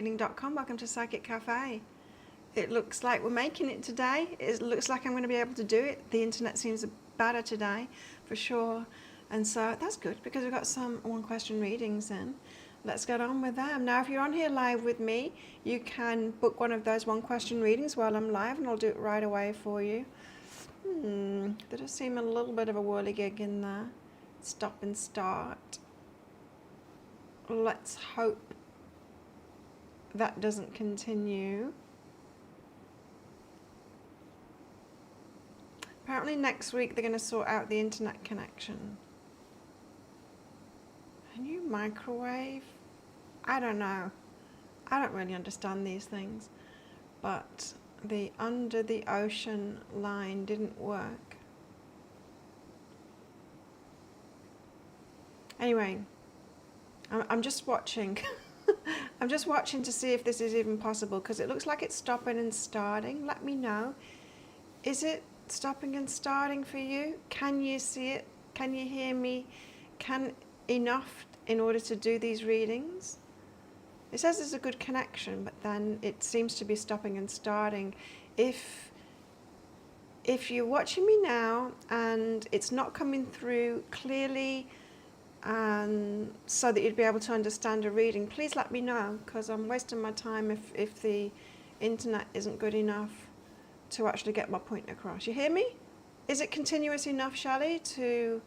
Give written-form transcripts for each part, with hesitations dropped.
Healing.com. Welcome to Psychic Cafe. It looks like we're making it today. It looks like I'm going to be able to do it. The internet seems better today, for sure. And so that's good because we've got some one question readings in. Let's get on with them. Now, if you're on here live with me, you can book one of those one question readings while I'm live and I'll do it right away for you. There does seem a little bit of a whirligig in there. Stop and start. Let's hope that doesn't continue. Apparently next week they're going to sort out the internet connection. A new microwave? I don't know. I don't really understand these things. But the under the ocean line didn't work. Anyway, I'm just watching. I'm just watching to see if this is even possible because it looks like it's stopping and starting. Let me know. Is it stopping and starting for you? Can you see it? Can you hear me? Enough in order to do these readings? It says there's a good connection, but then it seems to be stopping and starting. If you're watching me now and it's not coming through clearly, and so that you'd be able to understand a reading, please let me know because I'm wasting my time if the internet isn't good enough to actually get my point across. You hear me? Is it continuous enough, Shelley, to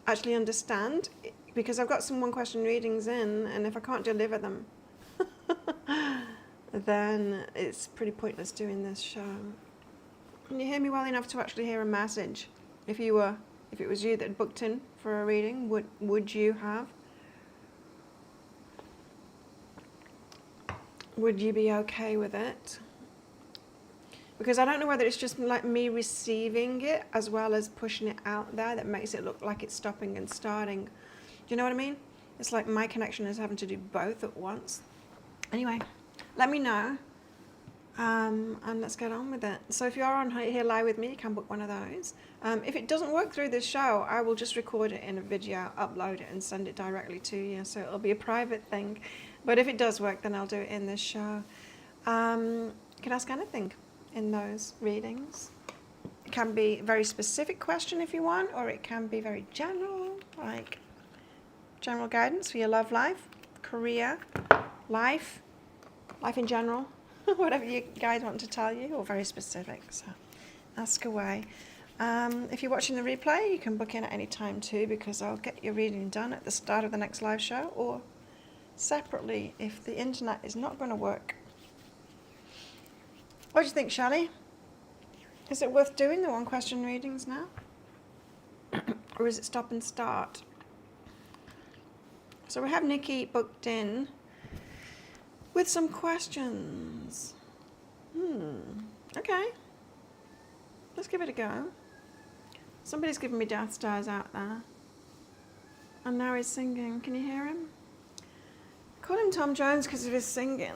actually understand? Because I've got some one question readings in, and if I can't deliver them then it's pretty pointless doing this show. Can you hear me well enough to actually hear a message? If it was you that had booked in for a reading, would you have? Would you be okay with it? Because I don't know whether it's just like me receiving it as well as pushing it out there that makes it look like it's stopping and starting. Do you know what I mean? It's like my connection is having to do both at once. Anyway, let me know. And let's get on with it. So if you're on here live with me, you can book one of those. If it doesn't work through this show, I will just record it in a video, upload it and send it directly to you. So it'll be a private thing. But if it does work, then I'll do it in this show. You can ask anything in those readings. It can be a very specific question if you want, or it can be very general, like general guidance for your love life, career, life in general. Whatever you guys want to tell you, or very specific, so ask away. If you're watching the replay, you can book in at any time too, because I'll get your reading done at the start of the next live show, or separately if the internet is not going to work. What do you think, Shelley? Is it worth doing the one question readings now? Or is it stop and start? So we have Nikki booked in with some questions. Okay. Let's give it a go. Somebody's giving me death stars out there. And now he's singing. Can you hear him? I call him Tom Jones because of his singing.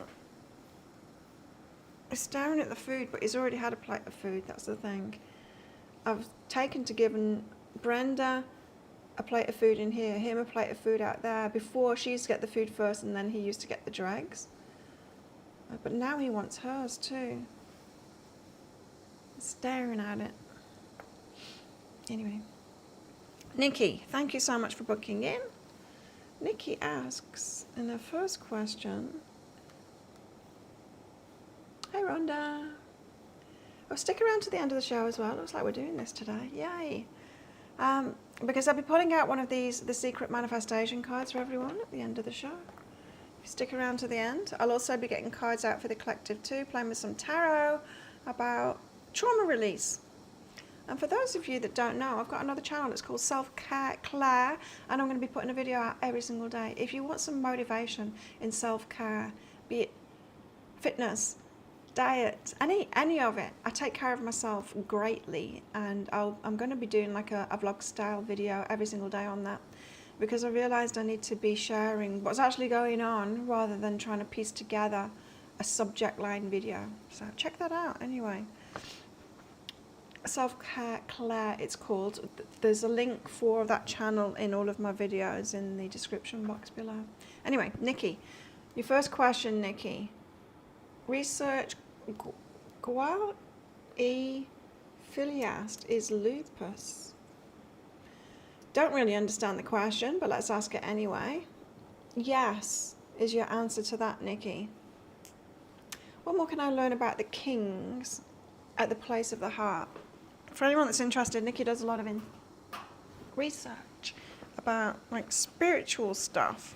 He's staring at the food, but he's already had a plate of food. That's the thing. I've taken to giving Brenda a plate of food in here, him a plate of food out there. Before, she used to get the food first and then he used to get the dregs. But now he wants hers too. He's staring at it. Anyway. Nikki, thank you so much for booking in. Nikki asks in her first question, hey Rhonda. Oh, stick around to the end of the show as well. Looks like we're doing this today. Yay. Because I'll be putting out one of these, the secret manifestation cards for everyone at the end of the show. If you stick around to the end. I'll also be getting cards out for the collective too, playing with some tarot about trauma release. And for those of you that don't know, I've got another channel. It's called Self-Care Claire, and I'm going to be putting a video out every single day. If you want some motivation in self-care, be it fitness, diet, any of it, I take care of myself greatly, and I'm going to be doing like a vlog style video every single day on that, because I realized I need to be sharing what's actually going on rather than trying to piece together a subject line video. So check that out anyway. Self-Care Claire, it's called. There's a link for that channel in all of my videos in the description box below. Anyway, Nikki, Your first question, Nikki. Research Gua E. Filiast is lupus. Don't really understand the question, but let's ask it anyway. Yes is your answer to that, Nikki. What more can I learn about the kings at the place of the heart? For anyone that's interested, Nikki does a lot of research about like spiritual stuff.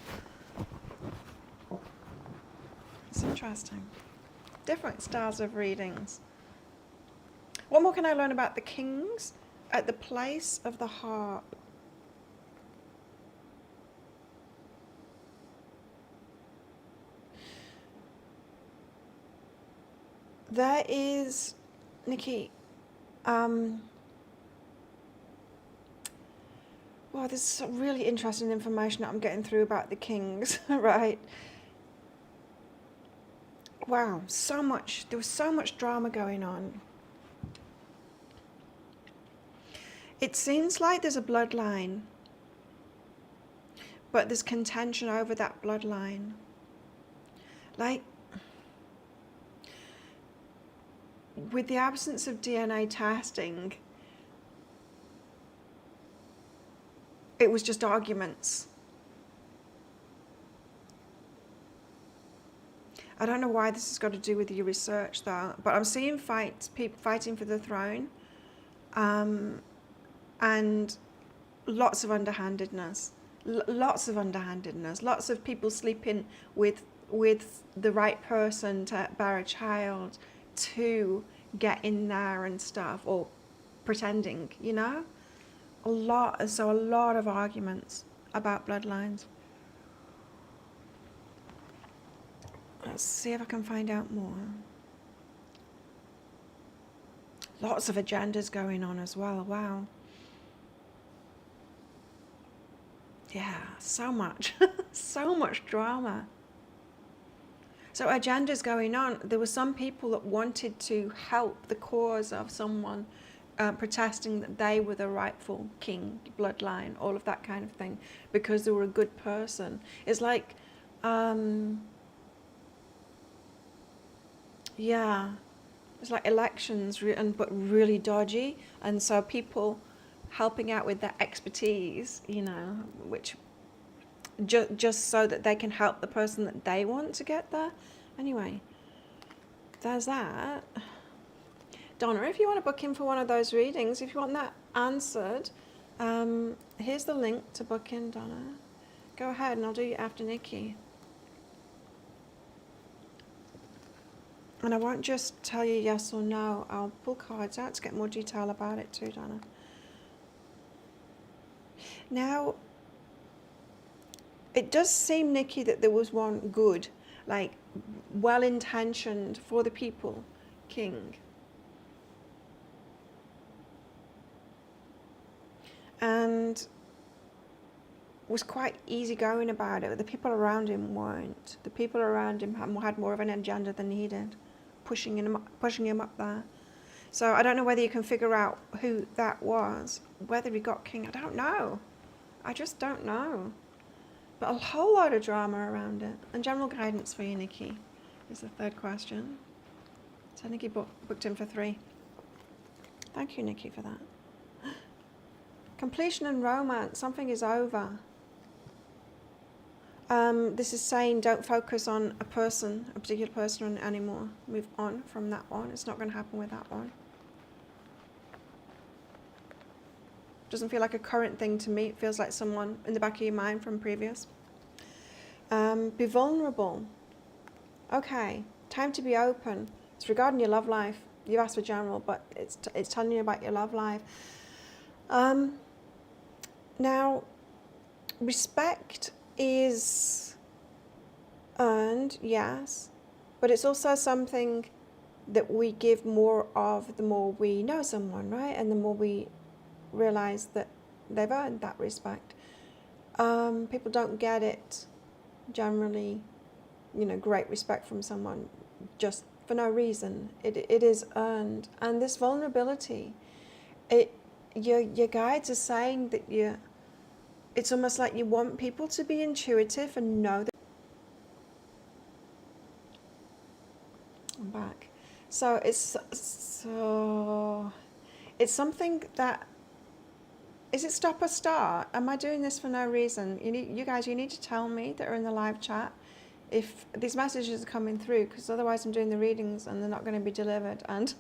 It's interesting. Different styles of readings. What more can I learn about the kings at the place of the heart? There is, Nikki, well, there's some really interesting information that I'm getting through about the kings, right? Wow, so much, there was so much drama going on. It seems like there's a bloodline, but there's contention over that bloodline. Like, with the absence of DNA testing, it was just arguments. I don't know why this has got to do with your research though, but I'm seeing people fighting for the throne, and lots of underhandedness, lots of people sleeping with the right person to bear a child, to get in there and stuff, or pretending, you know? A lot of arguments about bloodlines. Let's see if I can find out more. Lots of agendas going on as well, wow. Yeah, so much, so much drama. So agendas going on. There were some people that wanted to help the cause of someone protesting that they were the rightful king, bloodline, all of that kind of thing, because they were a good person. It's like, yeah, it's like elections, but really dodgy. And so people helping out with their expertise, you know, which just so that they can help the person that they want to get there. Anyway, there's that. Donna, if you want to book in for one of those readings, if you want that answered, here's the link to book in, Donna. Go ahead and I'll do you after Nikki. And I won't just tell you yes or no. I'll pull cards out to get more detail about it too, Donna. Now, it does seem, Nikki, that there was one good, like well-intentioned for the people king. And was quite easygoing about it. The people around him weren't. The people around him had more of an agenda than he did, pushing him up there. So I don't know whether you can figure out who that was, whether he got king. I don't know. I just don't know. But a whole lot of drama around it. And general guidance for you, Nikki, is the third question. So Nikki booked in for 3. Thank you, Nikki, for that. Completion and romance. Something is over. This is saying don't focus on a particular person anymore. Move on from that one. It's not going to happen with that one. Doesn't feel like a current thing to me. It feels like someone in the back of your mind from previous. Be vulnerable. Okay, time to be open. It's regarding your love life. You've asked for general, but it's telling you about your love life. Now, respect is earned, yes, but it's also something that we give more of the more we know someone, right? And the more we realize that they've earned that respect. People don't get it generally, you know, great respect from someone just for no reason. It is earned. And this vulnerability, your guides are saying that it's almost like you want people to be intuitive and know that I'm back. So it's something that, is it stop or start? Am I doing this for no reason? You guys need to tell me that are in the live chat if these messages are coming through, because otherwise I'm doing the readings and they're not going to be delivered. And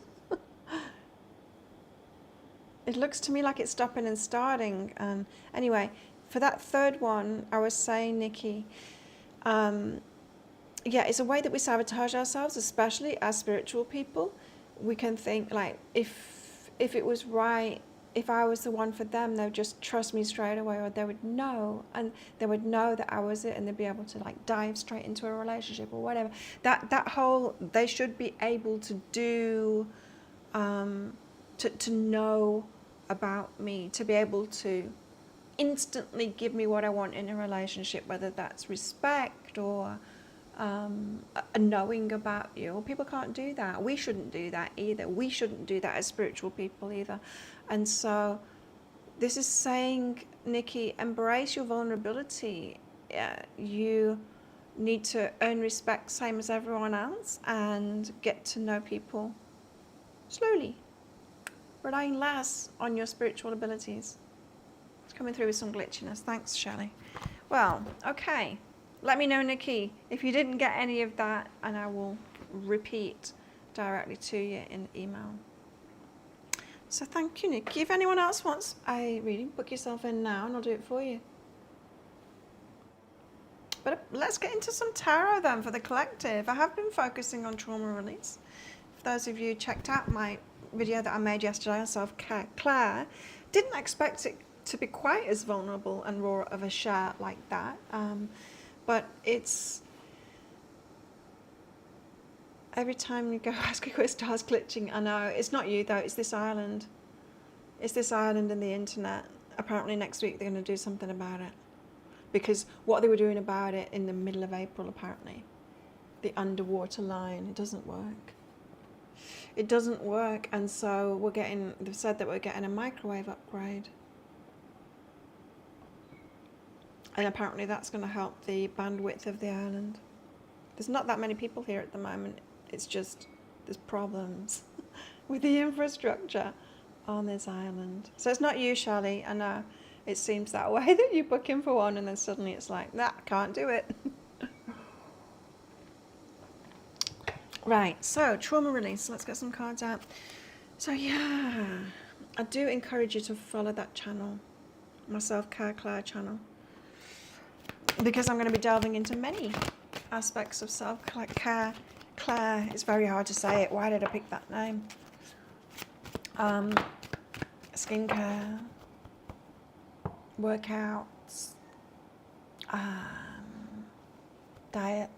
it looks to me like it's stopping and starting. And anyway, for that third one, I was saying, Nikki, yeah, it's a way that we sabotage ourselves, especially as spiritual people. We can think like, if it was right, if I was the one for them, they would just trust me straight away, or they would know, and they would know that I was it, and they'd be able to like dive straight into a relationship or whatever. That whole, they should be able to do, to know about me, to be able to instantly give me what I want in a relationship, whether that's respect or a knowing about you. People can't do that. We shouldn't do that either. We shouldn't do that as spiritual people either. And so this is saying, Nikki, embrace your vulnerability. You need to earn respect same as everyone else, and get to know people slowly, relying less on your spiritual abilities. It's coming through with some glitchiness. Thanks, Shelley. Well, okay. Let me know, Nikki, if you didn't get any of that, and I will repeat directly to you in email. So thank you, Nikki. If anyone else wants a reading, book yourself in now and I'll do it for you. But let's get into some tarot then for the collective. I have been focusing on trauma release. For those of you who checked out my video that I made yesterday on self-care, Claire didn't expect it to be quite as vulnerable and raw of a share like that. But it's, every time you go ask a quiz, starts glitching. I know, it's not you though, it's this island. It's this island and the internet. Apparently next week they're going to do something about it. Because what they were doing about it in the middle of April, apparently, the underwater line, it doesn't work. It doesn't work, and so they've said that we're getting a microwave upgrade. And apparently that's going to help the bandwidth of the island. There's not that many people here at the moment. It's just there's problems with the infrastructure on this island. So it's not you, Shelley. I know it seems that way, that you book in for one and then suddenly it's like, nah, can't do it. Right, so trauma release. Let's get some cards out. So yeah, I do encourage you to follow that channel, my Self-Care Claire channel, because I'm going to be delving into many aspects of self-care. Claire, it's very hard to say it. Why did I pick that name? Skincare, workouts, diet,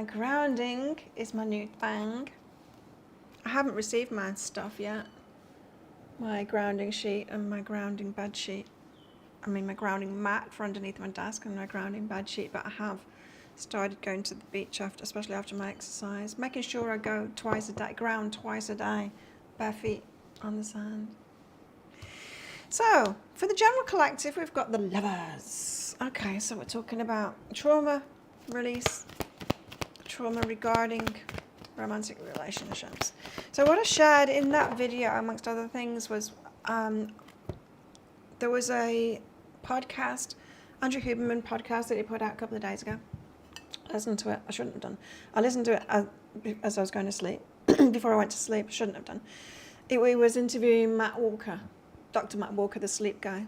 grounding is my new thing. I haven't received my stuff yet. My grounding sheet and my grounding bed sheet. I mean, my grounding mat for underneath my desk and my grounding bed sheet, but I have started going to the beach especially after my exercise, making sure I go twice a day, ground twice a day, bare feet on the sand. So, for the general collective, we've got the Lovers. Okay, so we're talking about trauma release, trauma regarding romantic relationships. So what I shared in that video, amongst other things, was there was a podcast, Andrew Huberman podcast, that he put out a couple of days ago. I listened to it. I shouldn't have done. I listened to it as I was going to sleep. Before I went to sleep, I shouldn't have done. He was interviewing Matt Walker, Dr. Matt Walker, the sleep guy.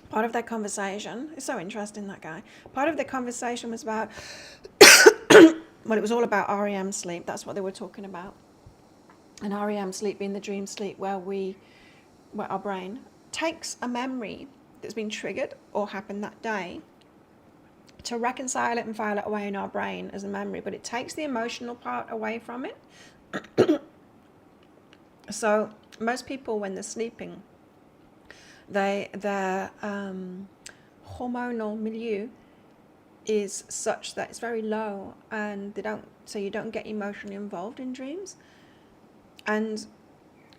Part of their conversation, it's so interesting, that guy. Part of the conversation was about, well, it was all about REM sleep. That's what they were talking about. And REM sleep being the dream sleep where our brain takes a memory that's been triggered or happened that day to reconcile it and file it away in our brain as a memory, but it takes the emotional part away from it. So most people, when they're sleeping, their hormonal milieu is such that it's very low, and you don't get emotionally involved in dreams. And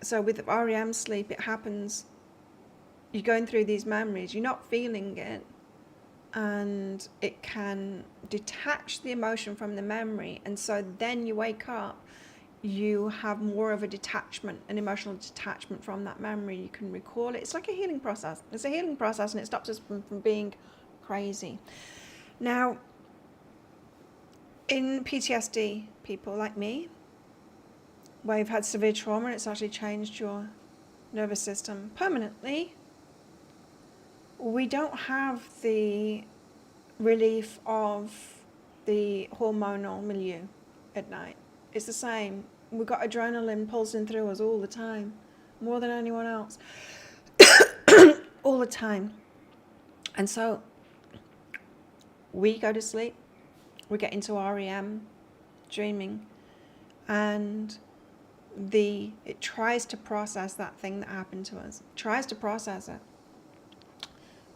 so with REM sleep, it happens, you're going through these memories, you're not feeling it, and it can detach the emotion from the memory, and so then you wake up, you have more of a detachment, an emotional detachment from that memory. You can recall it. It's like a healing process. It's a healing process, and it stops us from being crazy. Now, in PTSD, people like me, where you've had severe trauma and it's actually changed your nervous system permanently, we don't have the relief of the hormonal milieu at night. It's the same. We've got adrenaline pulsing through us all the time, more than anyone else, all the time. And so we go to sleep, we get into REM, dreaming, and it tries to process that thing that happened to us. It tries to process it.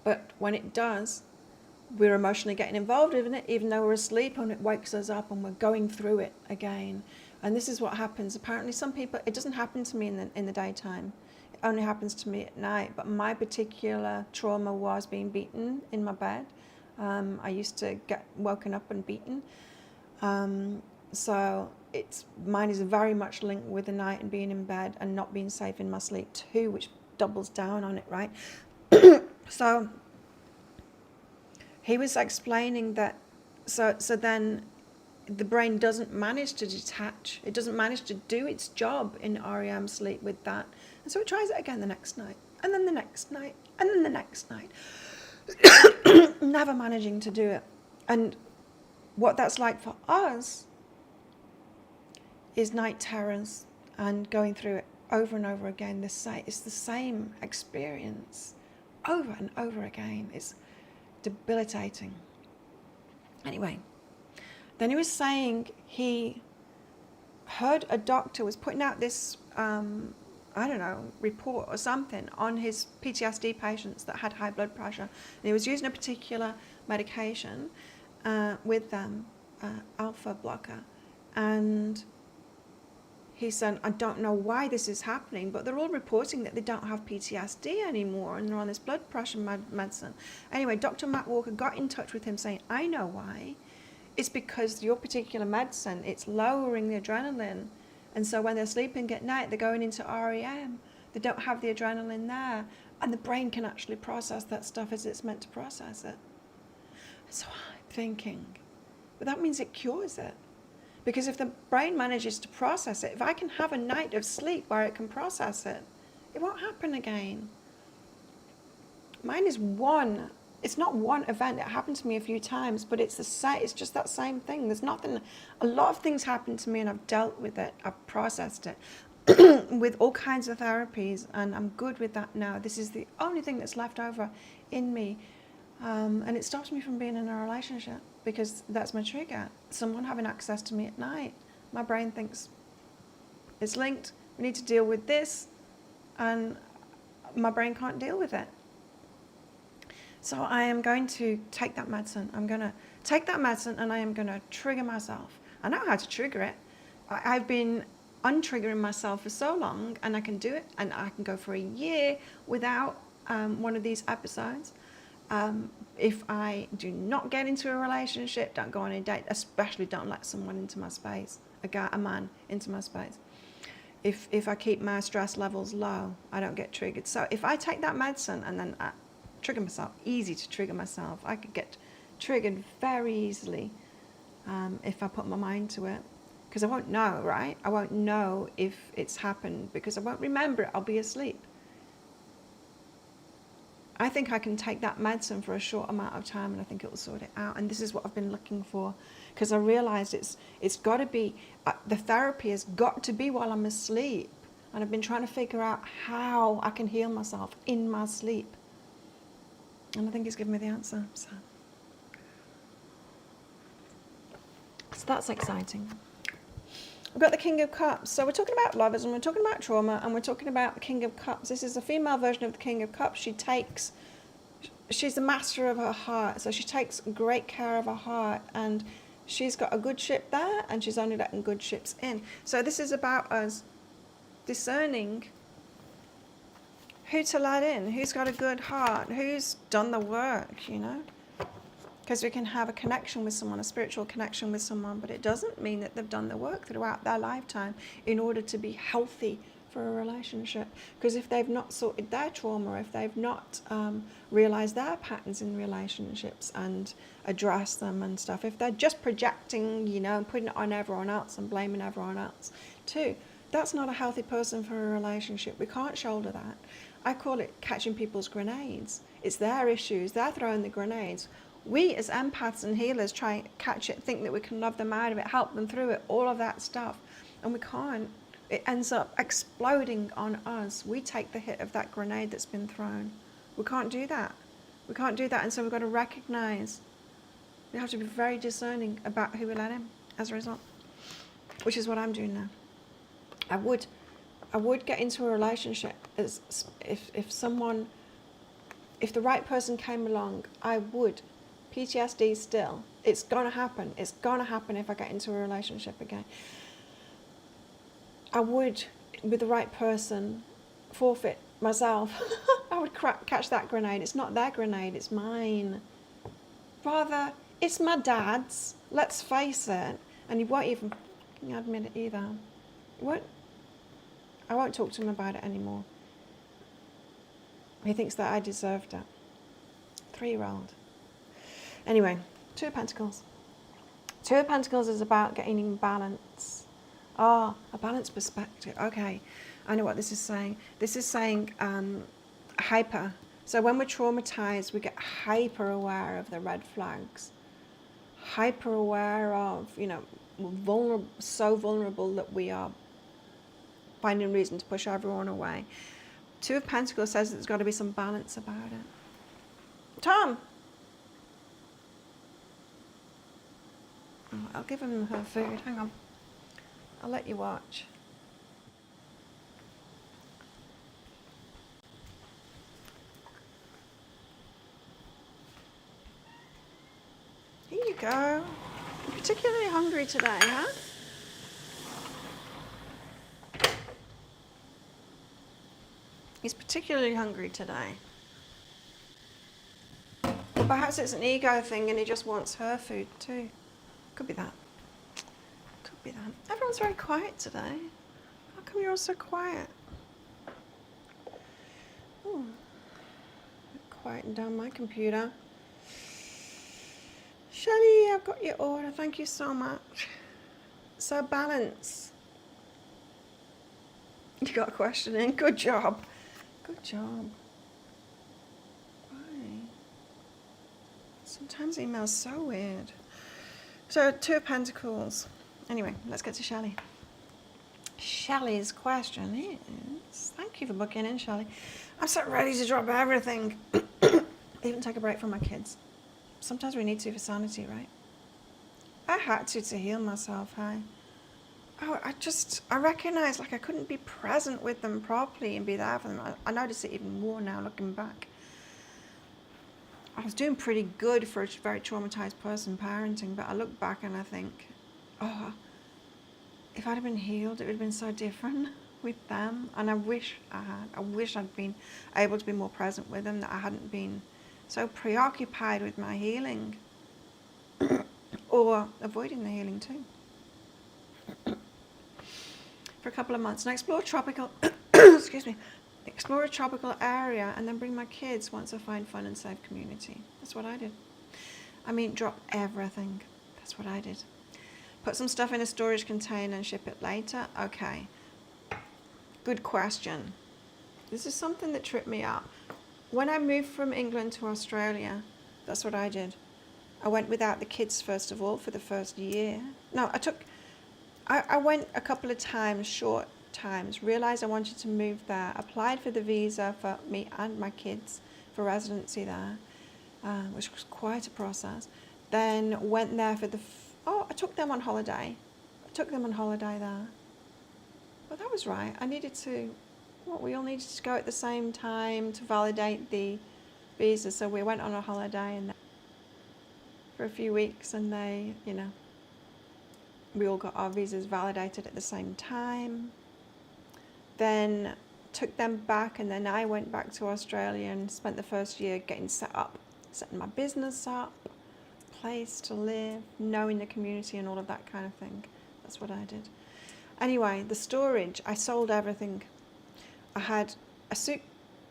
But when it does, we're emotionally getting involved in it, even though we're asleep, and it wakes us up and we're going through it again. And this is what happens. Apparently some people, it doesn't happen to me in the daytime. It only happens to me at night. But my particular trauma was being beaten in my bed. I used to get woken up and beaten. So mine is very much linked with the night and being in bed and not being safe in my sleep too, which doubles down on it, right? So he was explaining that, so then the brain doesn't manage to detach. It doesn't manage to do its job in REM sleep with that. And so it tries it again the next night, and then the next night, and then the next night. Never managing to do it. And what that's like for us is night terrors and going through it over and over again. It's the same experience over and over again. It's debilitating. Anyway, then he was saying he heard a doctor was putting out this, report or something on his PTSD patients that had high blood pressure. And he was using a particular medication with them, alpha blocker. And he said, I don't know why this is happening, but they're all reporting that they don't have PTSD anymore and they're on this blood pressure medicine. Anyway, Dr. Matt Walker got in touch with him saying, I know why. It's because your particular medicine, it's lowering the adrenaline. And so when they're sleeping at night, they're going into REM. They don't have the adrenaline there. And the brain can actually process that stuff as it's meant to process it. So I'm thinking, but that means it cures it. Because if the brain manages to process it, if I can have a night of sleep where it can process it, it won't happen again. Mine is one. It's not one event. It happened to me a few times, but it's the same. It's just that same thing. There's nothing. A lot of things happen to me, and I've dealt with it. I've processed it with all kinds of therapies, and I'm good with that now. This is the only thing that's left over in me, and it stops me from being in a relationship because that's my trigger. Someone having access to me at night. My brain thinks it's linked. We need to deal with this, and my brain can't deal with it. So I am going to take that medicine. I'm going to take that medicine and I am going to trigger myself. I know how to trigger it. I've been untriggering myself for so long, and I can do it, and I can go for a year without one of these episodes. If I do not get into a relationship, don't go on a date, especially don't let someone into my space, a man into my space. If I keep my stress levels low, I don't get triggered. So if I take that medicine and then I trigger myself, easy to trigger myself. I could get triggered very easily if I put my mind to it. Because I won't know, right? I won't know if it's happened because I won't remember it. I'll be asleep. I think I can take that medicine for a short amount of time and I think it will sort it out. And this is what I've been looking for, because I realized it's got to be, the therapy has got to be while I'm asleep. And I've been trying to figure out how I can heal myself in my sleep. And I think he's given me the answer. So that's exciting. We've got the King of Cups. So we're talking about lovers, and we're talking about trauma, and we're talking about the King of Cups. This is a female version of the King of Cups. She's the master of her heart. So she takes great care of her heart, and she's got a good ship there, and she's only letting good ships in. So this is about us discerning who to let in, who's got a good heart, who's done the work, you know. Because we can have a connection with someone, a spiritual connection with someone, but it doesn't mean that they've done the work throughout their lifetime in order to be healthy for a relationship. Because if they've not sorted their trauma, if they've not realized their patterns in relationships and addressed them and stuff, if they're just projecting, you know, and putting it on everyone else and blaming everyone else too, that's not a healthy person for a relationship. We can't shoulder that. I call it catching people's grenades. It's their issues. They're throwing the grenades. We as empaths and healers try and catch it, think that we can love them out of it, help them through it, all of that stuff. And we can't. It ends up exploding on us. We take the hit of that grenade that's been thrown. We can't do that. We can't do that. And so we've got to recognize. We have to be very discerning about who we let in as a result. Which is what I'm doing now. I would get into a relationship as if the right person came along, I would. PTSD still. It's going to happen. It's going to happen if I get into a relationship again. I would, with the right person, forfeit myself. I would catch that grenade. It's not their grenade, it's mine. Rather, it's my dad's. Let's face it. And he won't even admit it either. I won't talk to him about it anymore. He thinks that I deserved it. 3-year-old. Anyway, Two of Pentacles. Two of Pentacles is about getting in balance. A balanced perspective. Okay, I know what this is saying. This is saying hyper. So when we're traumatized, we get hyper aware of the red flags. Hyper aware of, you know, vulnerable, so vulnerable that we are finding reason to push everyone away. Two of Pentacles says there's got to be some balance about it. Tom! Oh, I'll give him her food. Hang on. I'll let you watch. Here you go. You're particularly hungry today, huh? He's particularly hungry today. Or perhaps it's an ego thing and he just wants her food too. Could be that. Could be that. Everyone's very quiet today. How come you're all so quiet? Oh, quieten down my computer. Shelley, I've got your order. Thank you so much. So balance. You got a question in. Good job. Good job. Why? Sometimes email's so weird. So, Two of Pentacles. Anyway, let's get to Shelley. Shelley's question is, thank you for booking in, Shelley. I'm so ready to drop everything. Even take a break from my kids. Sometimes we need to for sanity, right? I had to heal myself, hey? Oh, I recognise like I couldn't be present with them properly and be there for them. I notice it even more now looking back. I was doing pretty good for a very traumatised person parenting, but I look back and I think, oh, if I'd have been healed, it would have been so different with them. And I wish I had. I wish I'd been able to be more present with them, that I hadn't been so preoccupied with my healing or avoiding the healing too. For a couple of months and explore tropical excuse me, explore a tropical area and then bring my kids once I find fun and safe community. That's what I did. I mean, drop everything. That's what I did. Put some stuff in a storage container and ship it later. Okay. Good question. This is something that tripped me up. When I moved from England to Australia, that's what I did. I went without the kids first of all for the first year. No, I went a couple of times, short times, realised I wanted to move there, applied for the visa for me and my kids for residency there, which was quite a process. Then went there for I took them on holiday. There. Well, that was right. I needed to, we all needed to go at the same time to validate the visa. So we went on a holiday and for a few weeks and they, we all got our visas validated at the same time. Then took them back and then I went back to Australia and spent the first year getting set up, setting my business up, place to live, knowing the community and all of that kind of thing. That's what I did. Anyway, the storage, I sold everything. I had two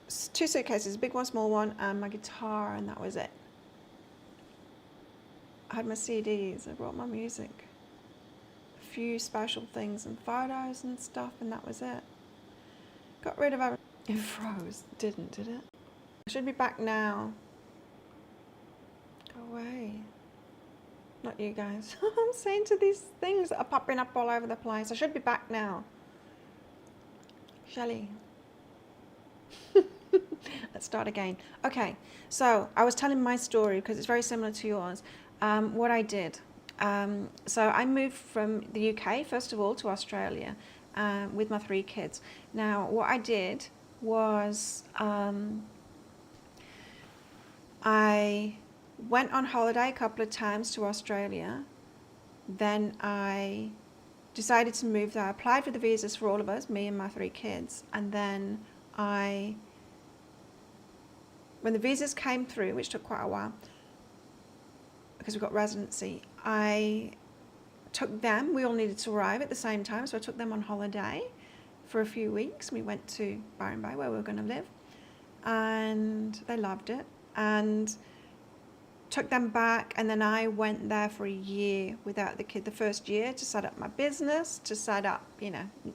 suitcases, a big one, small one, and my guitar, and that was it. I had my CDs, I brought my music, a few special things and photos and stuff, and that was it. Got rid of everything. It froze. Didn't, did it? I should be back now. Go away. Not you guys. I'm saying to these things that are popping up all over the place. I should be back now. Shelley. Let's start again. Okay, so I was telling my story because it's very similar to yours. What I did. So I moved from the UK, first of all, to Australia with my 3 kids. Now, what I did was I went on holiday a couple of times to Australia. Then I decided to move there. I applied for the visas for all of us, me and my 3 kids. And then when the visas came through, which took quite a while, because we got residency, I took them. We all needed to arrive at the same time, so I took them on holiday for a few weeks. We went to Byron Bay, where we were going to live, and they loved it. And took them back, and then I went there for a year without the kid. The first year to set up my business, to set up,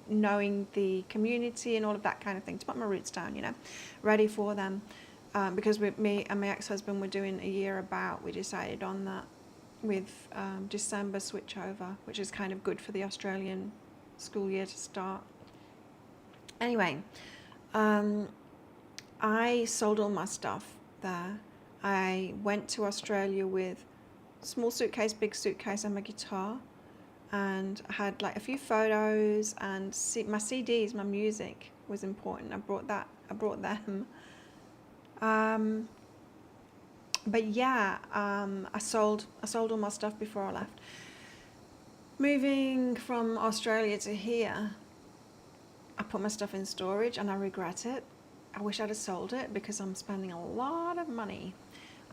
knowing the community and all of that kind of thing, to put my roots down, ready for them. Because me and my ex-husband were doing a year about, we decided on that with December switchover, which is kind of good for the Australian school year to start. Anyway, I sold all my stuff there. I went to Australia with small suitcase, big suitcase, and my guitar, and I had like a few photos and my CDs, my music was important. I brought them. But yeah, I sold all my stuff before I left. Moving from Australia to here, I put my stuff in storage and I regret it. I wish I'd have sold it because I'm spending a lot of money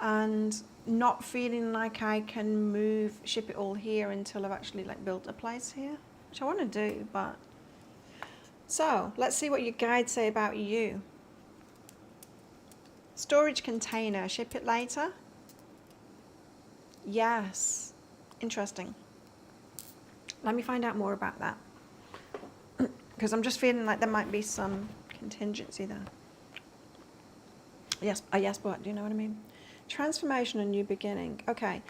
and not feeling like I can ship it all here until I've actually built a place here, which I want to do. But so let's see what your guides say about you. Storage container, ship it later? Yes. Interesting. Let me find out more about that. Because I'm just feeling like there might be some contingency there. Yes, yes, but do you know what I mean? Transformation and new beginning. Okay.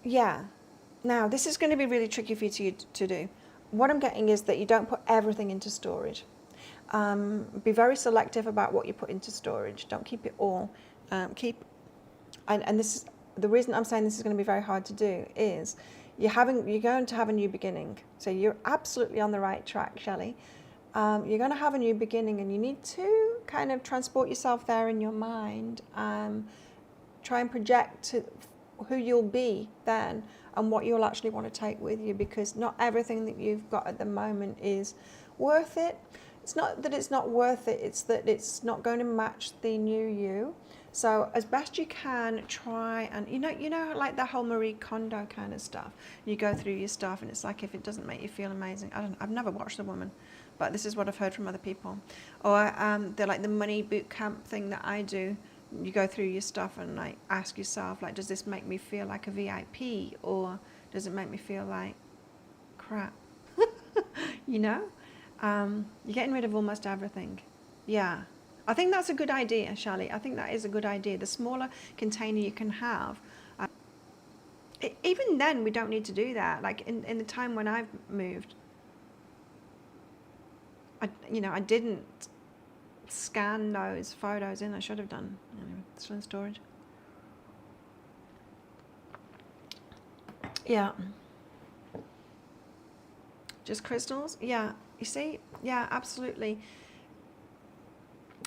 Yeah. Now, this is going to be really tricky for you to do. What I'm getting is that you don't put everything into storage. Be very selective about what you put into storage. Don't keep it all. And this is the reason I'm saying this is going to be very hard to do is you're going to have a new beginning. So you're absolutely on the right track, Shelley. You're going to have a new beginning, and you need to kind of transport yourself there in your mind. Try and project who you'll be then and what you'll actually want to take with you, because not everything that you've got at the moment is worth it. It's not that it's not worth it, it's that it's not going to match the new you. So as best you can, try and, like the whole Marie Kondo kind of stuff. You go through your stuff and it's like, if it doesn't make you feel amazing, I've never watched the woman, but this is what I've heard from other people. Or they're like the money boot camp thing that I do. You go through your stuff and ask yourself, does this make me feel like a VIP, or does it make me feel like crap? You're getting rid of almost everything. Yeah. I think that's a good idea, Shelley. I think that is a good idea. The smaller container you can have. Even then, we don't need to do that. In the time when I've moved, I didn't scan those photos in. I should have done. Anyway, it's still in storage. Yeah. Just crystals? Yeah. You see? Yeah, absolutely.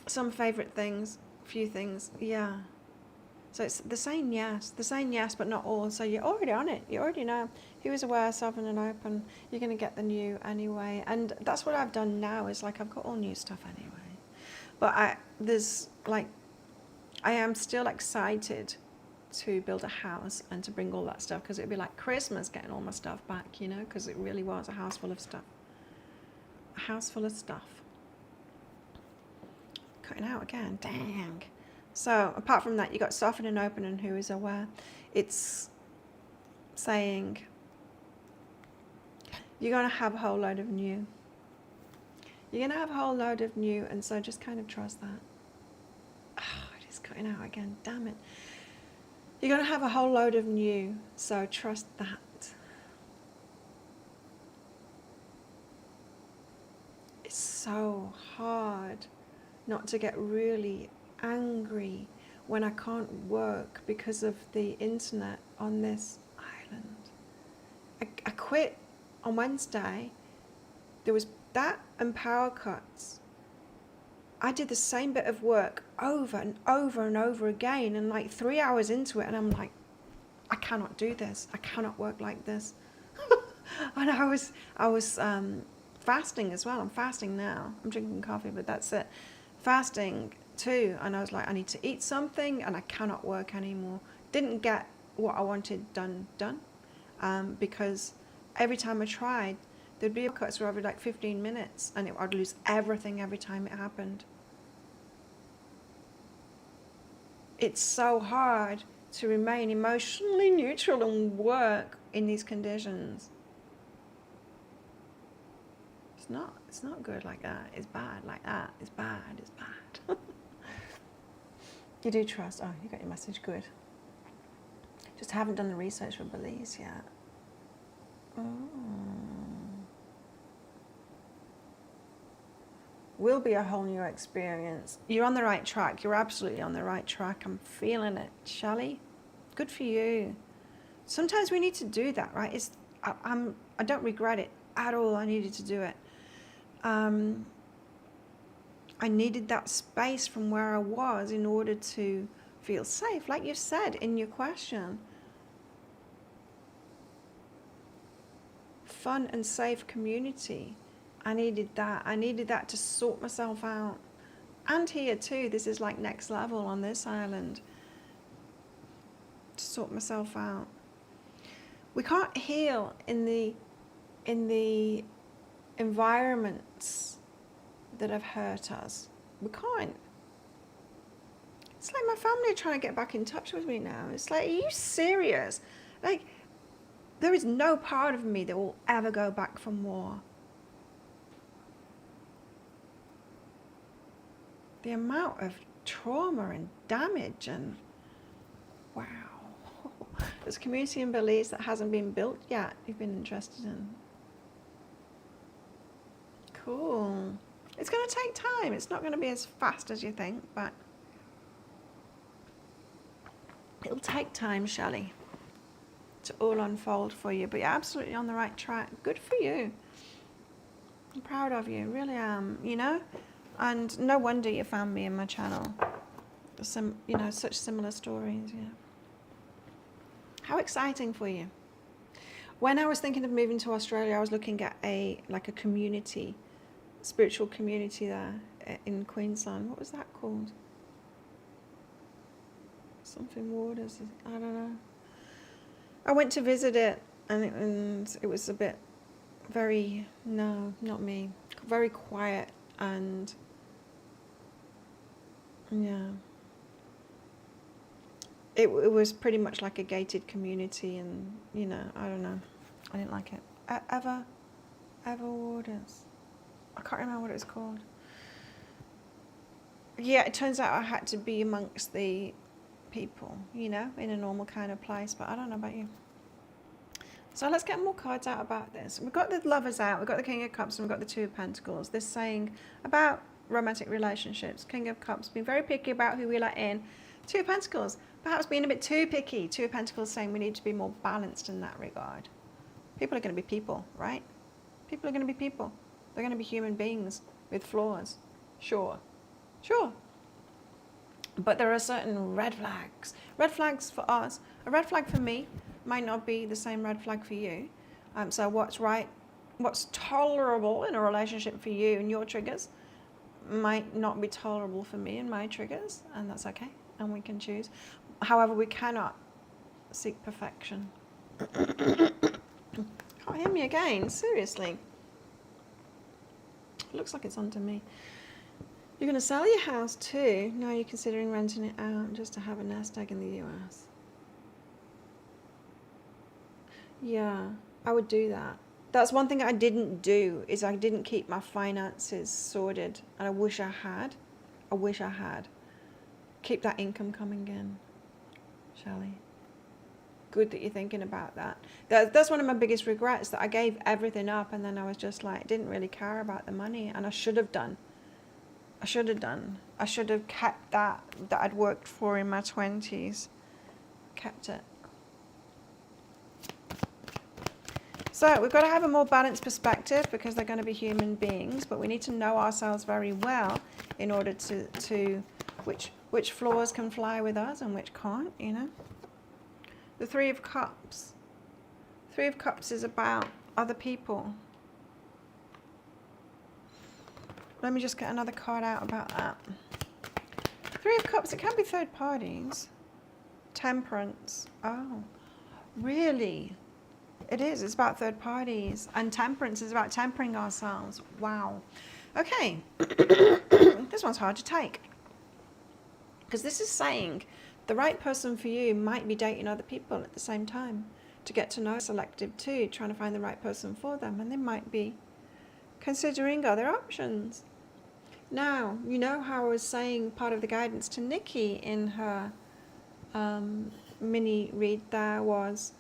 Some favourite things, few things, yeah. So it's the saying yes, but not all. So you're already on it. You already know. Who is aware, sovereign and open, you're going to get the new anyway. And that's what I've done now, is I've got all new stuff anyway. But I am still excited to build a house and to bring all that stuff, because it'd be like Christmas getting all my stuff back, you know, because it really was a house full of stuff. A house full of stuff. Cutting out again, dang. So apart from that, you got soften and open and who is aware. It's saying you're going to have a whole load of new. You're going to have a whole load of new, and so just kind of trust that. Oh, it is cutting out again, damn it. You're going to have a whole load of new, so trust that. It's so hard not to get really angry when I can't work because of the internet on this island. I quit on Wednesday. There was that and power cuts. I did the same bit of work over and over and over again, and like 3 hours into it, and I'm like, I cannot do this. I cannot work like this. And I was fasting as well. I'm fasting now. I'm drinking coffee, but that's it. Fasting too, and I was like, I need to eat something, and I cannot work anymore. Didn't get what I wanted done, because every time I tried, there'd be cuts for every like 15 minutes, and I'd lose everything every time it happened. It's so hard to remain emotionally neutral and work in these conditions. It's not good like that. It's bad like that. It's bad. It's bad. You do trust. Oh, you got your message. Good. Just haven't done the research for Belize yet. Oh. Will be a whole new experience. You're on the right track. You're absolutely on the right track. I'm feeling it, Shelley. Good for you. Sometimes we need to do that, right? I don't regret it at all. I needed to do it. I needed that space from where I was in order to feel safe, like you said in your question. Fun and safe community. I needed that. I needed that to sort myself out. And here too, this is like next level on this island. To sort myself out. We can't heal in the environments that have hurt us. We can't. It's like my family are trying to get back in touch with me now. It's like, are you serious? Like, there is no part of me that will ever go back from war. The amount of trauma and damage, and wow. There's a community in Belize that hasn't been built yet you've been interested in. Cool. It's going to take time. It's not going to be as fast as you think, but it'll take time, Shelley, to all unfold for you. But you're absolutely on the right track. Good for you. I'm proud of you. Really am, you know? And no wonder you found me in my channel. Some, you know, such similar stories, yeah. How exciting for you. When I was thinking of moving to Australia, I was looking at a community, spiritual community there in Queensland. What was that called? Something Waters, I don't know. I went to visit it, and it was a bit very, no, not me, very quiet, and yeah. It was pretty much like a gated community, and, you know, I don't know. I didn't like it. Ever Waters. I can't remember what it was called. Yeah, it turns out I had to be amongst the people, you know, in a normal kind of place, but I don't know about you. So let's get more cards out about this. We've got the Lovers out, we've got the King of Cups, and we've got the Two of Pentacles. This saying about romantic relationships. King of Cups, being very picky about who we let in. Two of Pentacles, perhaps being a bit too picky. Two of Pentacles saying we need to be more balanced in that regard. People are going to be people, right? People are going to be people. They're going to be human beings with flaws. Sure. But there are certain red flags. Red flags for us. A red flag for me might not be the same red flag for you. So what's right, what's tolerable in a relationship for you and your triggers might not be tolerable for me and my triggers, and that's okay. And we can choose. However, we cannot seek perfection. Can't hear me again, seriously. It looks like it's onto me. You're going to sell your house too? No, you're considering renting it out just to have a nest egg in the US. Yeah, I would do that. That's one thing I didn't do, is I didn't keep my finances sorted. And I wish I had. I wish I had. Keep that income coming in, Shelley. Good that you're thinking about that. That's one of my biggest regrets, that I gave everything up and then I was just like, didn't really care about the money, and I should have done. I should have kept that I'd worked for in my 20s. Kept it. So we've got to have a more balanced perspective, because they're going to be human beings, but we need to know ourselves very well in order to which floors can fly with us and which can't, you know. The Three of Cups. Three of Cups is about other people. Let me just get another card out about that. Three of Cups, it can be third parties. Temperance. Oh, really? It is. It's about third parties. And temperance is about tempering ourselves. Wow. Okay. This one's hard to take. Because this is saying the right person for you might be dating other people at the same time. To get to know, selective too, trying to find the right person for them. And they might be considering other options. Now, you know how I was saying part of the guidance to Nikki in her mini read there was,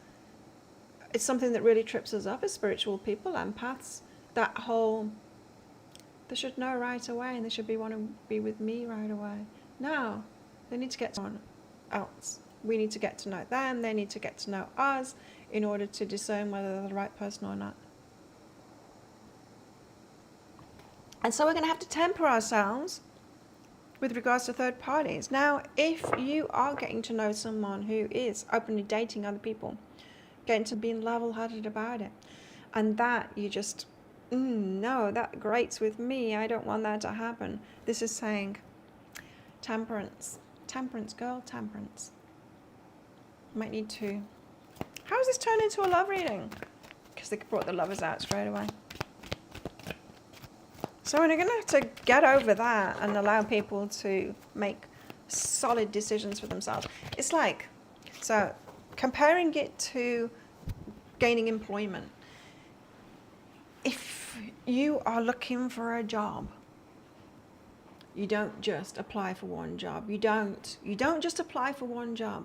it's something that really trips us up as spiritual people, empaths, that whole, they should know right away and they should want to be with me right away. No, they need to get to someone else. We need to get to know them, they need to get to know us in order to discern whether they're the right person or not. And so we're going to have to temper ourselves with regards to third parties. Now, if you are getting to know someone who is openly dating other people, getting to being level-headed about it, and that you just, no, that grates with me, I don't want that to happen. This is saying temperance. Temperance, girl, temperance. Might need to. How has this turned into a love reading? Because they brought the lovers out straight away. So we're going to have to get over that and allow people to make solid decisions for themselves. It's like, so comparing it to gaining employment. If you are looking for a job, you don't just apply for one job. You don't just apply for one job.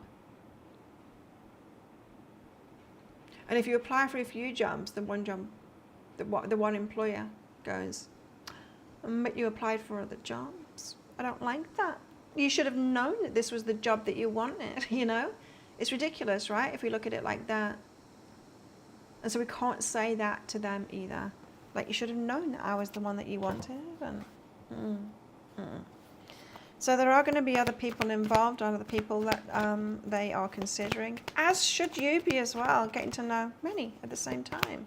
And if you apply for a few jobs, the one employer goes, but you applied for other jobs. I don't like that. You should have known that this was the job that you wanted, you know? It's ridiculous, right? If we look at it like that. And so we can't say that to them either. Like, you should have known that I was the one that you wanted. And, So there are going to be other people involved, other people that they are considering. As should you be as well, getting to know many at the same time.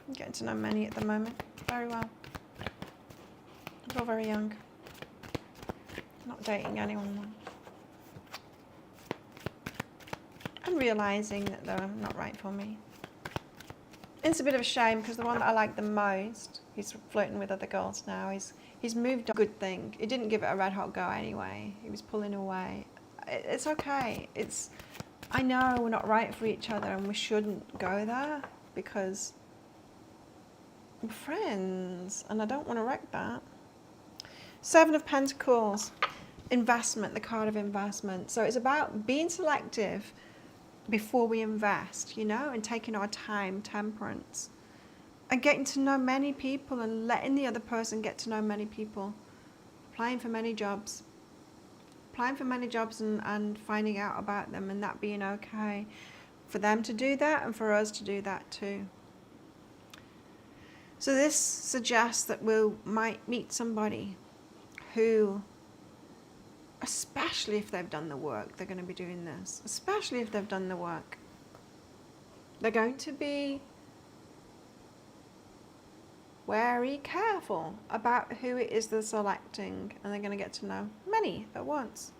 I'm getting to know many at the moment. Very well. They're all very young. Not dating anyone. And realising that they're not right for me. It's a bit of a shame because the one that I like the most, he's flirting with other girls now. He's moved on. Good thing. He didn't give it a red hot go anyway. He was pulling away. It's okay. I know we're not right for each other and we shouldn't go there because we're friends and I don't want to wreck that. Seven of Pentacles. Investment, the card of investment. So it's about being selective before we invest, you know, and taking our time, temperance, and getting to know many people and letting the other person get to know many people, applying for many jobs and finding out about them, and that being okay for them to do that and for us to do that too. So this suggests that we might meet somebody who, especially if they've done the work, they're going to be doing this. Especially if they've done the work. They're going to be very careful about who it is they're selecting, and they're going to get to know many at once.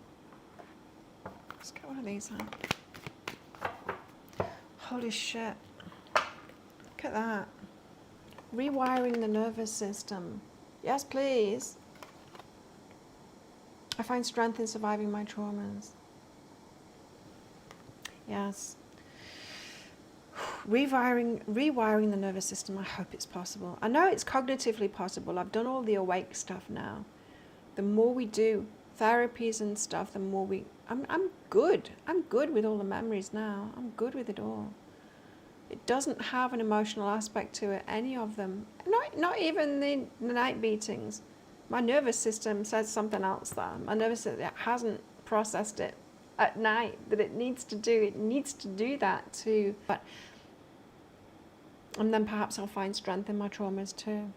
Let's get one of these out. Holy shit. Look at that. Rewiring the nervous system. Yes, please. I find strength in surviving my traumas. Yes. Rewiring the nervous system. I hope it's possible. I know it's cognitively possible. I've done all the awake stuff now. The more we do therapies and stuff, the more I'm good. I'm good with all the memories now. I'm good with it all. It doesn't have an emotional aspect to it, any of them. Not even the night beatings. My nervous system says something else there. My nervous system hasn't processed it at night that it needs to do. It needs to do that too. And then perhaps I'll find strength in my traumas too.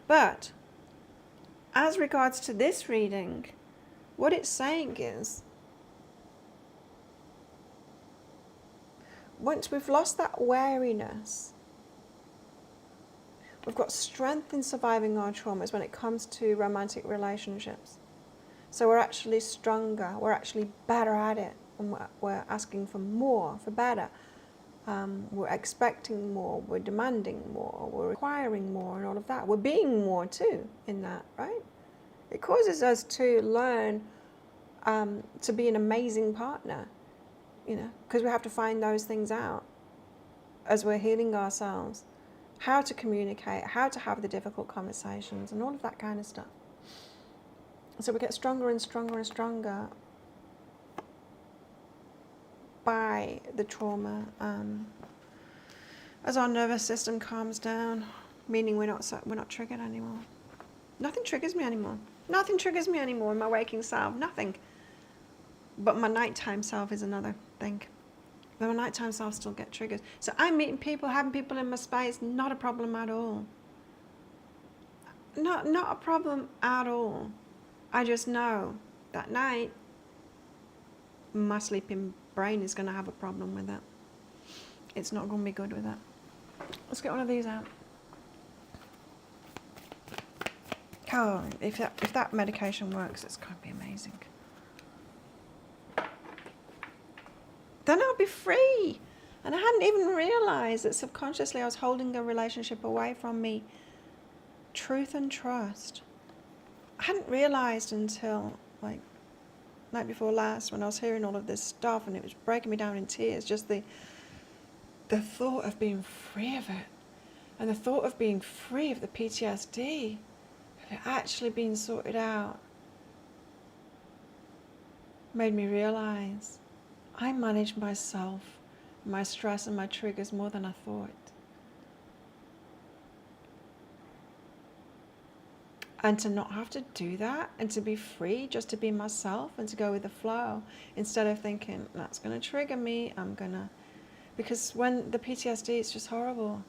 But as regards to this reading, what it's saying is, once we've lost that wariness, we've got strength in surviving our traumas when it comes to romantic relationships. So we're actually stronger, we're actually better at it, and we're asking for more, for better. We're expecting more, we're demanding more, we're requiring more, and all of that. We're being more too in that, right? It causes us to learn to be an amazing partner. You know, because we have to find those things out as we're healing ourselves, how to communicate, how to have the difficult conversations, and all of that kind of stuff. So we get stronger and stronger and stronger by the trauma as our nervous system calms down, meaning we're not triggered anymore. Nothing triggers me anymore. Nothing triggers me anymore in my waking self. Nothing. But my nighttime self is another thing. But my nighttime self still get triggered. So I'm meeting people, having people in my space, not a problem at all. Not a problem at all. I just know that night my sleeping brain is going to have a problem with it. It's not going to be good with it. Let's get one of these out. Oh, if that medication works, it's going to be amazing. Then I'll be free. And I hadn't even realized that subconsciously I was holding a relationship away from me. Truth and trust. I hadn't realized until like night before last when I was hearing all of this stuff and it was breaking me down in tears. Just the thought of being free of it. And the thought of being free of the PTSD. Of it actually being sorted out. Made me realize I manage myself, my stress and my triggers more than I thought. And to not have to do that and to be free, just to be myself and to go with the flow instead of thinking, that's going to trigger me, because when the PTSD is just horrible.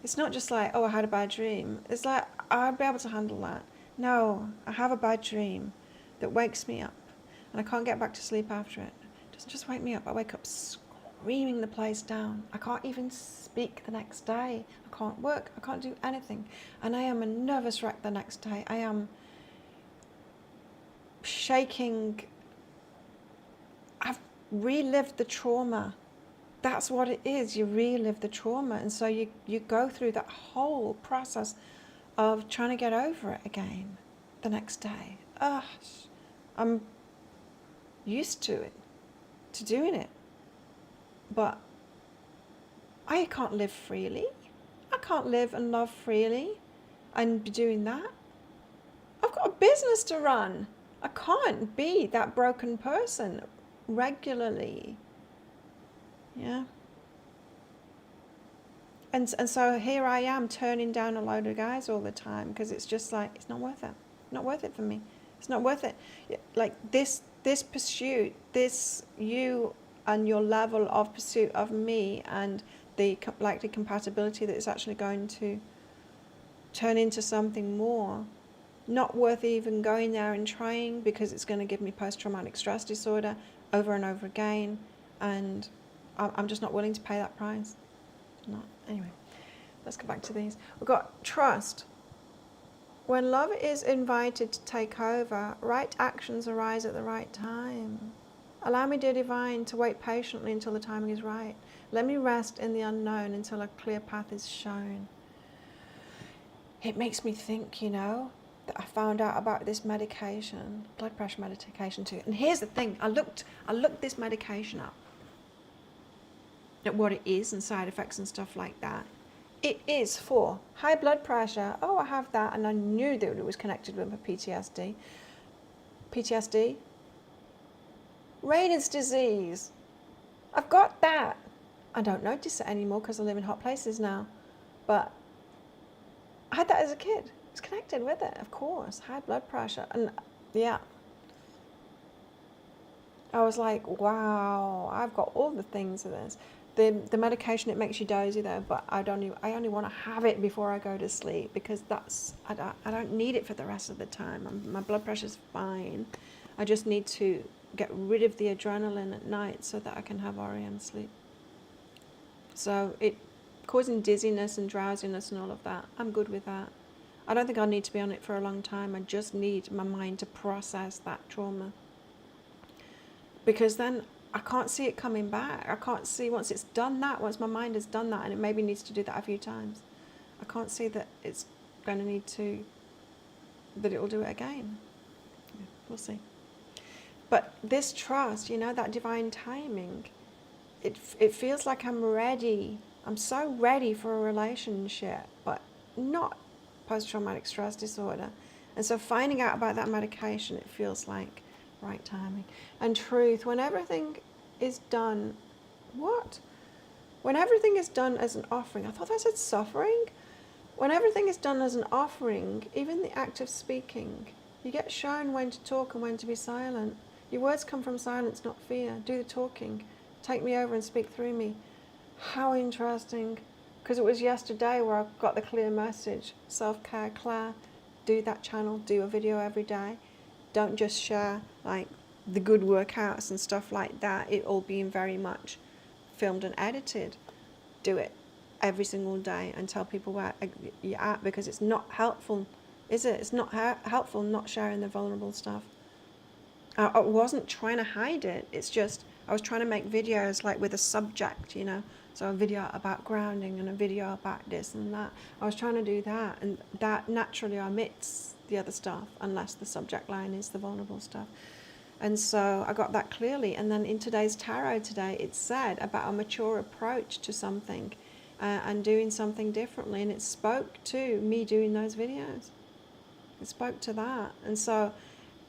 It's not just like, oh, I had a bad dream. It's like, I'd be able to handle that. No, I have a bad dream that wakes me up and I can't get back to sleep after it. Doesn't just wake me up. I wake up screaming the place down. I can't even speak the next day. I can't work. I can't do anything. And I am a nervous wreck the next day. I am shaking. I've relived the trauma. That's what it is. You relive the trauma. And so you go through that whole process of trying to get over it again the next day. I'm used to it. To doing it, but I can't live freely. I can't live and love freely and be doing that. I've got a business to run. I can't be that broken person regularly. Yeah. And so here I am turning down a load of guys all the time because it's just like, it's not worth it. Not worth it for me. It's not worth it. Like this pursuit, you and your level of pursuit of me and the likely compatibility that it's actually going to turn into something more. Not worth even going there and trying because it's going to give me post-traumatic stress disorder over and over again. And I'm just not willing to pay that price. Not. Anyway. Let's go back to these. We've got trust. When love is invited to take over, right actions arise at the right time. Allow me, dear divine, to wait patiently until the timing is right. Let me rest in the unknown until a clear path is shown. It makes me think, you know, that I found out about this medication, blood pressure medication too. And here's the thing, I looked this medication up, at what it is and side effects and stuff like that. It is for high blood pressure. Oh, I have that, and I knew that it was connected with my PTSD. PTSD? Raynaud's disease. I've got that. I don't notice it anymore because I live in hot places now. But I had that as a kid. It's connected with it, of course. High blood pressure. And yeah. I was like, wow, I've got all the things of this. The medication, it makes you dozy though, but I only want to have it before I go to sleep because I don't need it for the rest of the time. My blood pressure's fine. I just need to get rid of the adrenaline at night so that I can have REM sleep. So it causing dizziness and drowsiness and all of that, I'm good with that. I don't think I'll need to be on it for a long time. I just need my mind to process that trauma. Because then I can't see it coming back. I can't see once it's done that, once my mind has done that, and it maybe needs to do that a few times. I can't see that it's going to need to, that it will do it again. Yeah, we'll see. But this trust, you know, that divine timing, it feels like I'm ready. I'm so ready for a relationship, but not post-traumatic stress disorder. And so finding out about that medication, it feels like right timing. And truth, when everything is done, what? When everything is done as an offering, I thought that said suffering. When everything is done as an offering, even the act of speaking, you get shown when to talk and when to be silent. Your words come from silence, not fear. Do the talking. Take me over and speak through me. How interesting. Because it was yesterday where I got the clear message. Self-care, Claire. Do that channel. Do a video every day. Don't just share like the good workouts and stuff like that. It all being very much filmed and edited. Do it every single day and tell people where you're at, because it's not helpful, is it? It's not helpful not sharing the vulnerable stuff. I wasn't trying to hide it. It's just I was trying to make videos like with a subject, you know. So a video about grounding and a video about this and that. I was trying to do that, and that naturally omits the other stuff unless the subject line is the vulnerable stuff. And so I got that clearly. And then in today's tarot today, it said about a mature approach to something and doing something differently. And it spoke to me doing those videos. It spoke to that. And so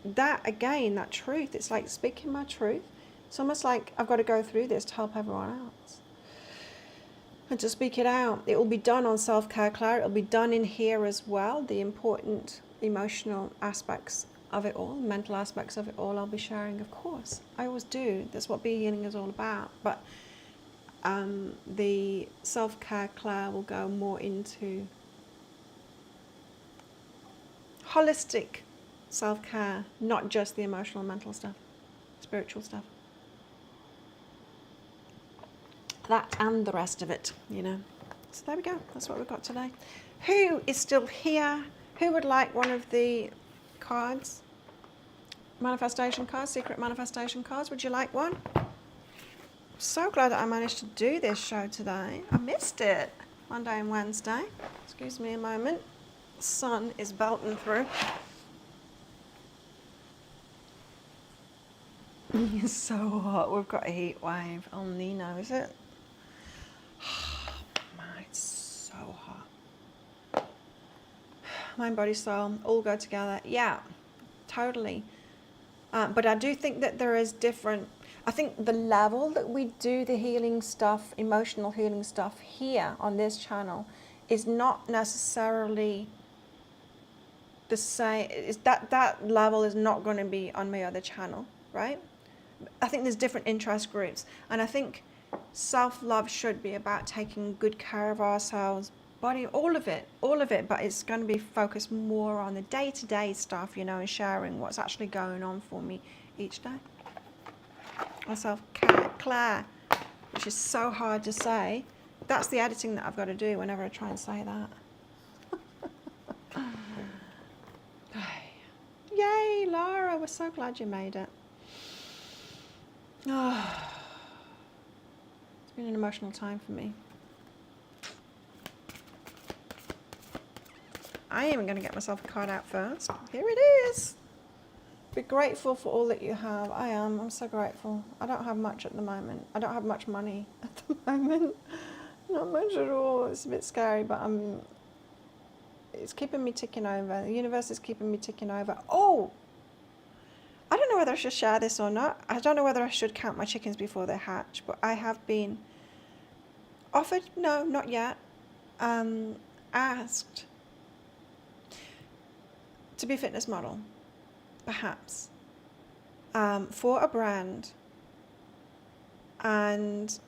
that, again, that truth, it's like speaking my truth. It's almost like I've got to go through this to help everyone else. And to speak it out. It will be done on Self-Care Claire. It will be done in here as well. The important emotional aspects of it all, mental aspects of it all, I'll be sharing, of course. I always do. That's what Be Healing is all about. But the Self-Care Claire will go more into holistic self-care, not just the emotional and mental stuff, spiritual stuff. That and the rest of it, you know. So there we go. That's what we've got today. Who is still here? Who would like one of the cards? Manifestation cards, secret manifestation cards. Would you like one? So glad that I managed to do this show today. I missed it. Monday and Wednesday. Excuse me a moment. The sun is belting through. It's so hot. We've got a heat wave. El Nino, is it? Man, it's so hot. Mind, body, soul, all go together. Yeah, totally. But I do think that there is different. I think the level that we do the healing stuff, emotional healing stuff here on this channel is not necessarily the same. That level is not going to be on my other channel, right? I think there's different interest groups. And I think self-love should be about taking good care of ourselves, body, all of it, but it's going to be focused more on the day-to-day stuff, you know, and sharing what's actually going on for me each day. Myself, Claire, which is so hard to say, That's the editing that I've got to do whenever I try and say that. Yay, Laura, we're so glad you made it. Oh, it's been an emotional time for me. I am going to get myself a card out first. Here it is. Be grateful for all that you have. I am. I'm so grateful. I don't have much at the moment. I don't have much money at the moment. Not much at all. It's a bit scary, but it's keeping me ticking over. The universe is keeping me ticking over. Oh! I don't know whether I should share this or not. I don't know whether I should count my chickens before they hatch, but I have been offered, no, not yet, asked to be a fitness model, perhaps, for a brand, and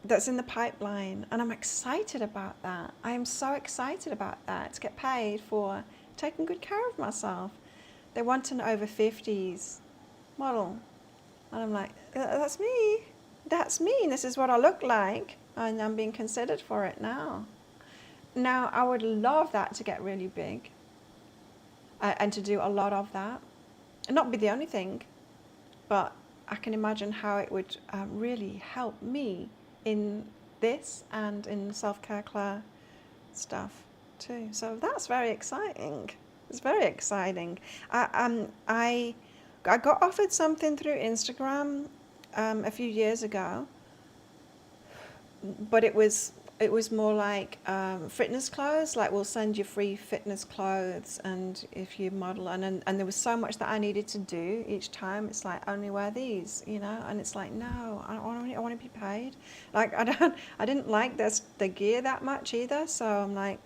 that's in the pipeline, and I'm excited about that. I am so excited about that, to get paid for taking good care of myself. They want an over 50s model, and I'm like, that's me, and this is what I look like, and I'm being considered for it now. Now, I would love that to get really big, and to do a lot of that, and not be the only thing, but I can imagine how it would really help me in this and in self-care Claire stuff too. So that's very exciting. It's very exciting. I got offered something through Instagram a few years ago, but it was more like fitness clothes. Like, we'll send you free fitness clothes, and if you model, and there was so much that I needed to do each time. It's like, only wear these, you know. And it's like, no, I want to be paid. Like, I didn't like the gear that much either. So I'm like,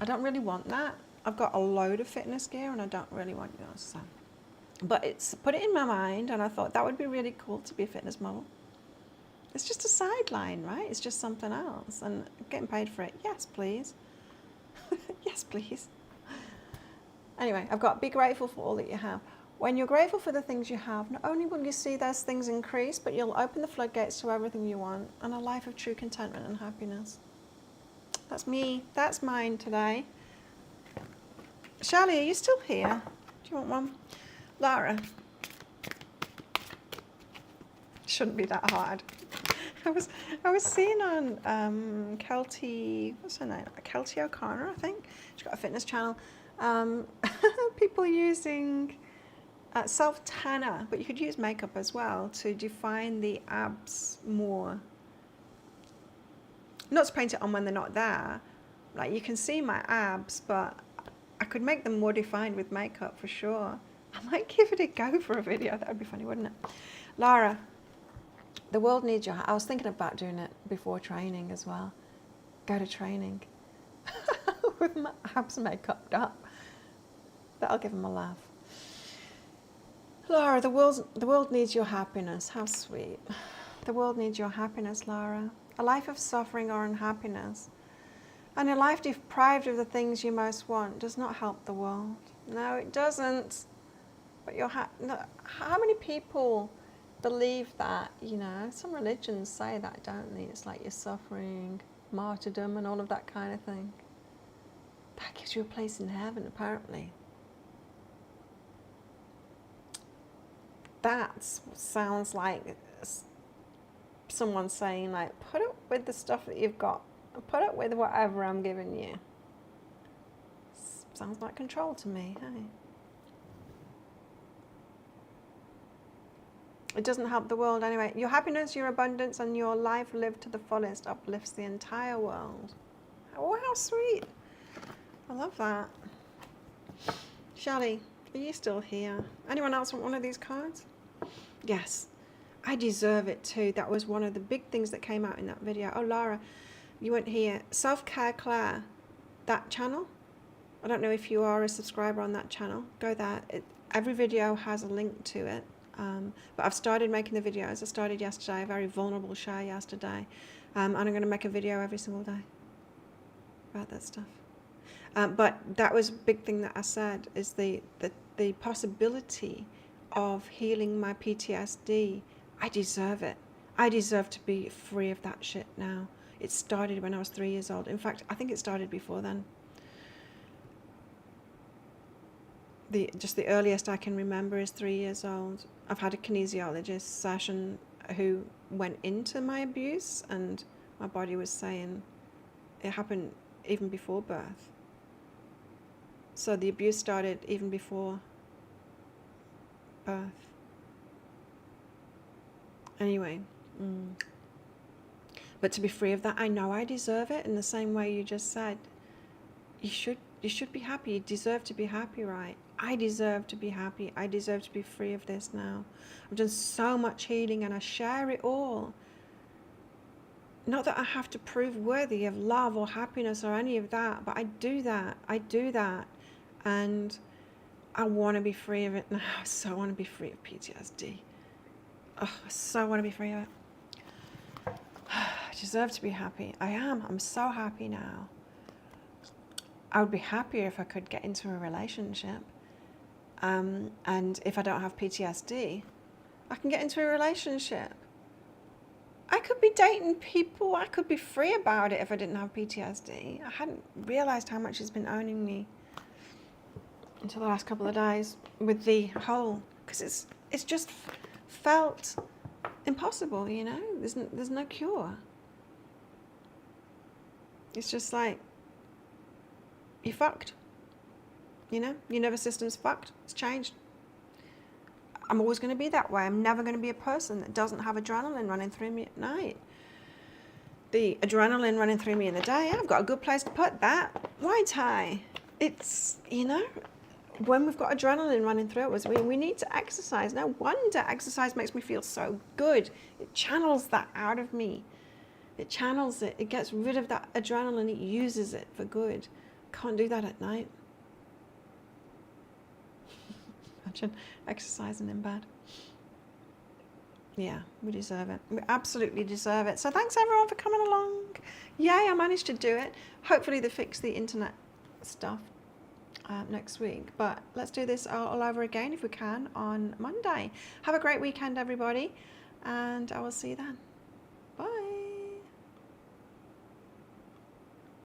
I don't really want that. I've got a load of fitness gear, and I don't really want yours. So, but it's put it in my mind, and I thought that would be really cool to be a fitness model. It's just a sideline, right? It's just something else, and getting paid for it. Yes, please. Yes, please. Anyway, I've got be grateful for all that you have. When you're grateful for the things you have, not only will you see those things increase, but you'll open the floodgates to everything you want, and a life of true contentment and happiness. That's me. That's mine today. Shirley, are you still here? Do you want one? Lara. Shouldn't be that hard. I was seeing on Kelty, what's her name? Kelty O'Connor, I think. She's got a fitness channel. People using self-tanner, but you could use makeup as well to define the abs more. Not to paint it on when they're not there. Like, you can see my abs, but I could make them more defined with makeup for sure. I might give it a go for a video. That would be funny, wouldn't it? Lara. The world needs your... I was thinking about doing it before training as well. Go to training with my abs makeup up. That'll give them a laugh. Lara, the world needs your happiness. How sweet. The world needs your happiness, Lara. A life of suffering or unhappiness, and a life deprived of the things you most want, does not help the world. No, it doesn't. But how many people believe that, you know? Some religions say that, don't they? It's like you're suffering, martyrdom, and all of that kind of thing. That gives you a place in heaven, apparently. That sounds like someone saying, like, put up with the stuff that you've got. Put up with whatever I'm giving you. Sounds like control to me, hey? It doesn't help the world anyway. Your happiness, your abundance, and your life lived to the fullest uplifts the entire world. Oh, how sweet. I love that. Shelley, are you still here? Anyone else want one of these cards? Yes. I deserve it too. That was one of the big things that came out in that video. Oh, Lara, you weren't here. Self-Care Claire, that channel. I don't know if you are a subscriber on that channel. Go there. Every video has a link to it. But I've started making the videos. I started yesterday, a very vulnerable show yesterday. And I'm going to make a video every single day about that stuff. But that was a big thing that I said, is the possibility of healing my PTSD. I deserve it. I deserve to be free of that shit now. It started when I was 3 years old. In fact, I think it started before then. Just the earliest I can remember is 3 years old. I've had a kinesiologist session who went into my abuse, and my body was saying it happened even before birth. So the abuse started even before birth. Anyway, but to be free of that, I know I deserve it in the same way you just said. You should be happy. You deserve to be happy, right? I deserve to be happy. I deserve to be free of this now. I've done so much healing and I share it all. Not that I have to prove worthy of love or happiness or any of that, but I do that. I do that. And I want to be free of it now. I so want to be free of PTSD. Oh, I so want to be free of it. I deserve to be happy. I am. I'm so happy now. I would be happier if I could get into a relationship. And if I don't have PTSD, I can get into a relationship. I could be dating people. I could be free about it if I didn't have PTSD. I hadn't realized how much it's been owning me until the last couple of days with the whole, because it's just felt impossible, you know. There's no cure. It's just like, you're fucked. You know, your nervous system's fucked. It's changed. I'm always going to be that way. I'm never going to be a person that doesn't have adrenaline running through me at night. The adrenaline running through me in the day, I've got a good place to put that. Why tie? It's, you know, when we've got adrenaline running through us, we need to exercise. No wonder exercise makes me feel so good. It channels that out of me. It channels it. It gets rid of that adrenaline. It uses it for good. Can't do that at night. Imagine exercising in bed. Yeah, we deserve it. We absolutely deserve it. So thanks everyone for coming along. Yay, I managed to do it. Hopefully they fix the internet stuff next week. But let's do this all over again if we can on Monday. Have a great weekend, everybody. And I will see you then. Bye.